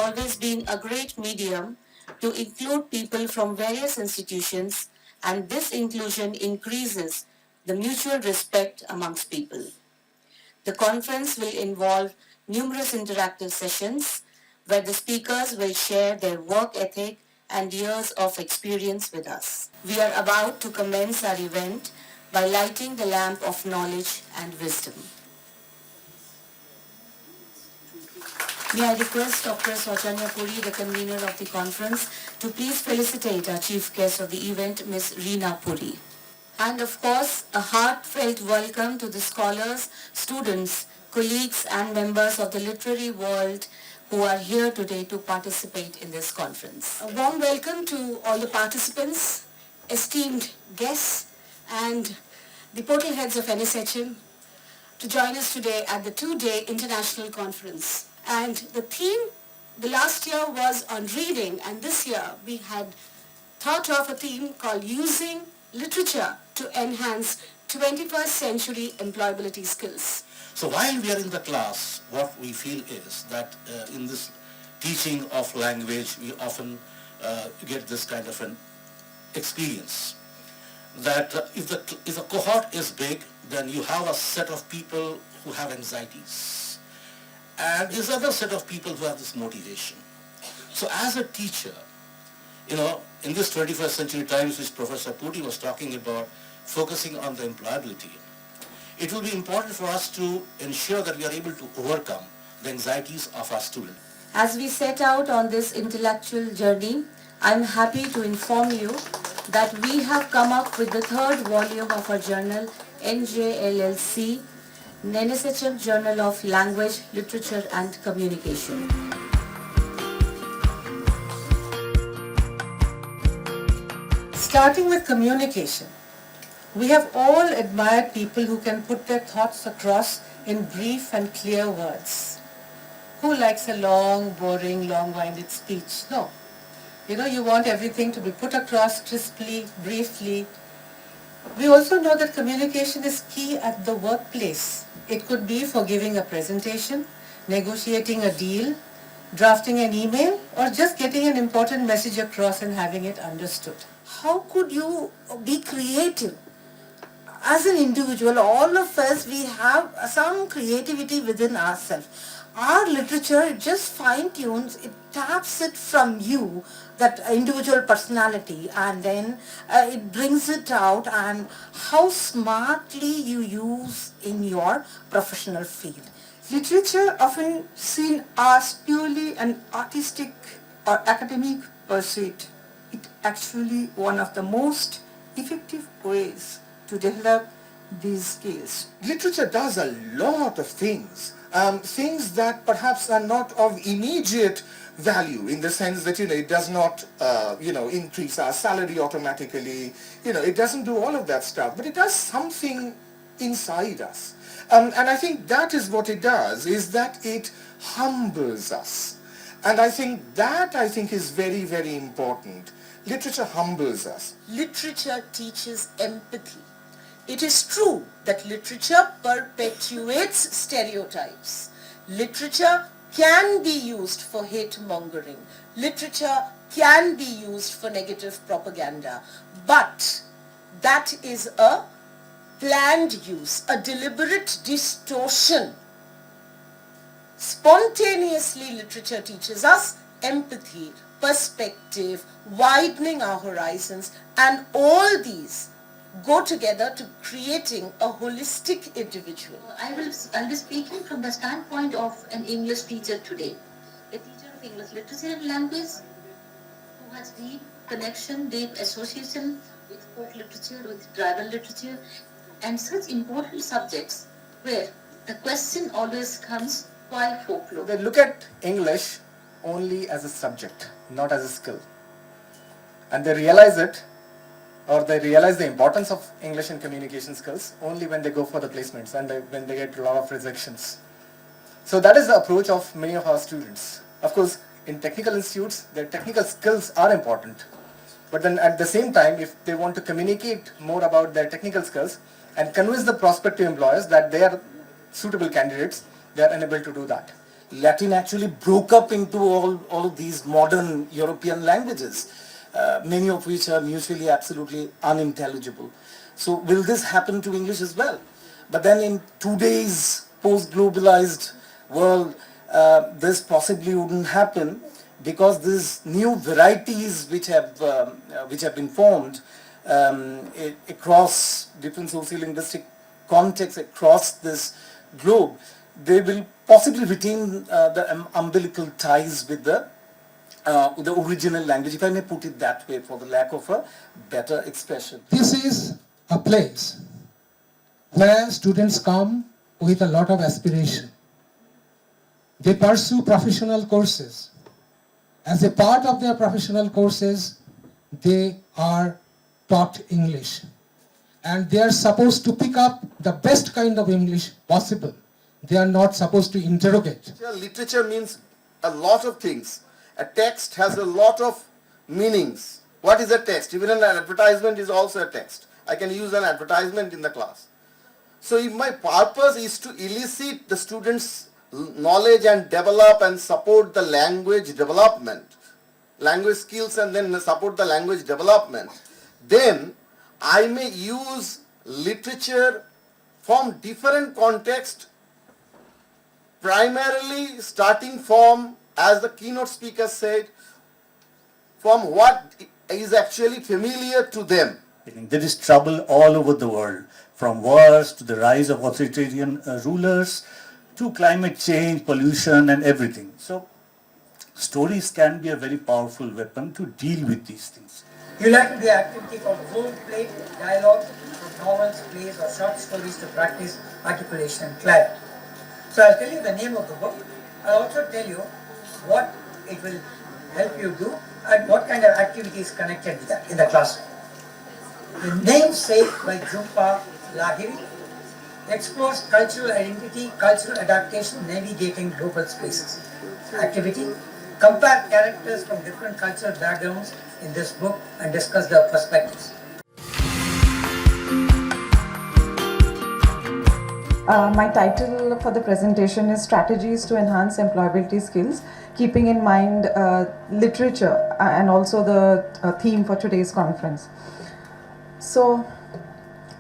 always been a great medium to include people from various institutions, and this inclusion increases the mutual respect amongst people. The conference will involve numerous interactive sessions where the speakers will share their work ethic and years of experience with us. We are about to commence our event by lighting the lamp of knowledge and wisdom. May I request Dr. Saujanya Puri, the convener of the conference, to please felicitate our chief guest of the event, Ms. Reena Puri. And of course, a heartfelt welcome to the scholars, students, colleagues and members of the literary world who are here today to participate in this conference. A warm welcome to all the participants, esteemed guests and the portal heads of NSHM to join us today at the two-day international conference. And the theme, the last year was on reading, and this year we had thought of a theme called Using Literature to Enhance 21st Century Employability Skills. So while we are in the class, what we feel is that in this teaching of language, we often get this kind of an experience. That if the cohort is big, then you have a set of people who have anxieties. And there's another set of people who have this motivation. So as a teacher, in this 21st century times which Professor Puri was talking about, focusing on the employability, it will be important for us to ensure that we are able to overcome the anxieties of our students. As we set out on this intellectual journey, I'm happy to inform you that we have come up with the third volume of our journal, NJLLC, NSHM Journal of Language, Literature and Communication. Starting with communication, we have all admired people who can put their thoughts across in brief and clear words. Who likes a long, boring, long-winded speech? No. You want everything to be put across crisply, briefly. We also know that communication is key at the workplace. It could be for giving a presentation, negotiating a deal, drafting an email, or just getting an important message across and having it understood. How could you be creative? As an individual, all of us, we have some creativity within ourselves. Our literature, it just fine-tunes, it taps it from you, that individual personality, and then it brings it out and how smartly you use in your professional field. Literature, often seen as purely an artistic or academic pursuit, is actually one of the most effective ways to develop these skills. Literature does a lot of things, things that perhaps are not of immediate value in the sense that, it does not, increase our salary automatically. It doesn't do all of that stuff, but it does something inside us. And I think that is what it does, is that it humbles us. And I think is very, very important. Literature humbles us. Literature teaches empathy. It is true that literature perpetuates stereotypes. Literature can be used for hate-mongering. Literature can be used for negative propaganda. But that is a planned use, a deliberate distortion. Spontaneously, literature teaches us empathy, perspective, widening our horizons, and all these go together to creating a holistic individual. I'll be speaking from the standpoint of an English teacher today, a teacher of English literature and language who has deep connection, deep association with folk literature, with tribal literature, and such important subjects where the question always comes, why folklore? They look at English only as a subject, not as a skill. And they realize the importance of English and communication skills only when they go for the placements and when they get a lot of rejections. So that is the approach of many of our students. Of course, in technical institutes, their technical skills are important. But then at the same time, if they want to communicate more about their technical skills and convince the prospective employers that they are suitable candidates, they are unable to do that. Latin actually broke up into all of these modern European languages, many of which are mutually absolutely unintelligible. So will this happen to English as well? But then in today's post-globalized world, this possibly wouldn't happen, because these new varieties which have been formed across different socio-linguistic contexts across this globe, they will possibly retain the umbilical ties with the original language, if I may put it that way, for the lack of a better expression. This is a place where students come with a lot of aspiration. They pursue professional courses. As a part of their professional courses, they are taught English. And they are supposed to pick up the best kind of English possible. They are not supposed to interrogate. Literature means a lot of things. A text has a lot of meanings. What is a text? Even an advertisement is also a text. I can use an advertisement in the class. So if my purpose is to elicit the students' knowledge and develop and support the language development, language skills, and then support the language development, then I may use literature from different contexts, primarily starting from, as the keynote speaker said, from what is actually familiar to them. There is trouble all over the world, from wars to the rise of authoritarian rulers to climate change, pollution and everything. So stories can be a very powerful weapon to deal with these things. You like the activity called role play, dialogue, from novels, plays or short stories to practice articulation and clarity. So I'll tell you the name of the book. I'll also tell you what it will help you do and what kind of activity is connected with that in the classroom. The Namesake by Jhumpa Lahiri explores cultural identity, cultural adaptation, navigating global spaces. Activity: compare characters from different cultural backgrounds in this book and discuss their perspectives. My title for the presentation is Strategies to Enhance Employability Skills, keeping in mind literature and also the theme for today's conference. So,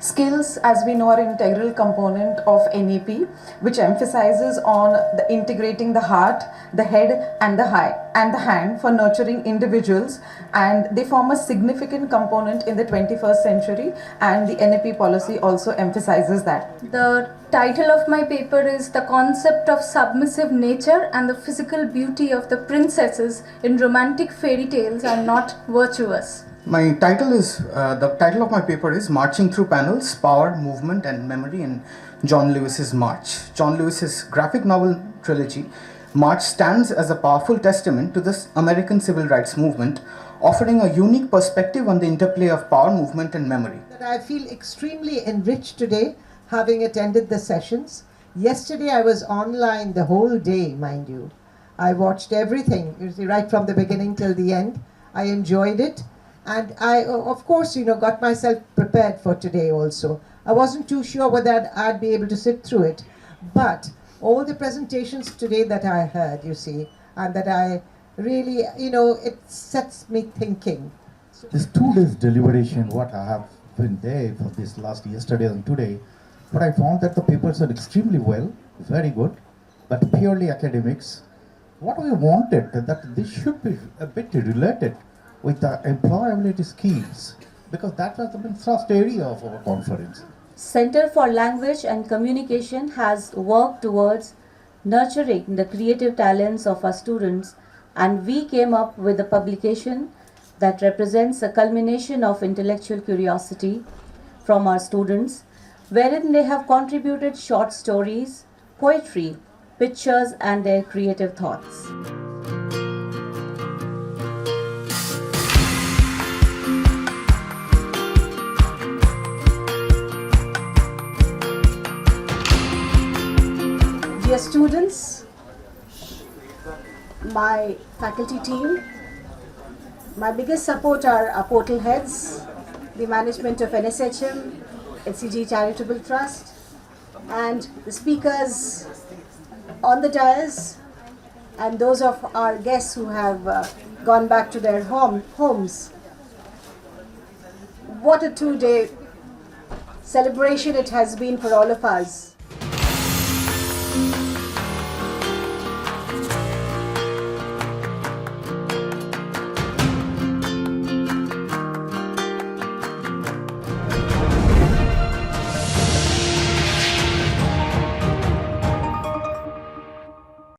skills, as we know, are an integral component of NEP, which emphasizes on the integrating the heart, the head and the hand for nurturing individuals, and they form a significant component in the 21st century, and the NEP policy also emphasizes that. The title of my paper is The Concept of Submissive Nature and the Physical Beauty of the Princesses in Romantic Fairy Tales Are Not Virtuous. The title of my paper is Marching Through Panels, Power, Movement and Memory in John Lewis's March. John Lewis's graphic novel trilogy, March, stands as a powerful testament to this American civil rights movement, offering a unique perspective on the interplay of power, movement and memory. I feel extremely enriched today, having attended the sessions. Yesterday I was online the whole day, mind you. I watched everything, right from the beginning till the end. I enjoyed it. And I, of course, got myself prepared for today also. I wasn't too sure whether I'd be able to sit through it. But all the presentations today that I heard, you see, and that I really, it sets me thinking. This 2 days deliberation, what I have been there for this last yesterday and today, but I found that the papers are extremely well, very good, but purely academics. What we wanted, that this should be a bit related with the employability skills, because that was the main thrust area of our conference. Center for Language and Communication has worked towards nurturing the creative talents of our students, and we came up with a publication that represents a culmination of intellectual curiosity from our students, wherein they have contributed short stories, poetry, pictures and their creative thoughts. Dear students, my faculty team, my biggest support are our portal heads, the management of NSHM, HCG Charitable Trust, and the speakers on the dais, and those of our guests who have gone back to their homes. What a 2-day celebration it has been for all of us.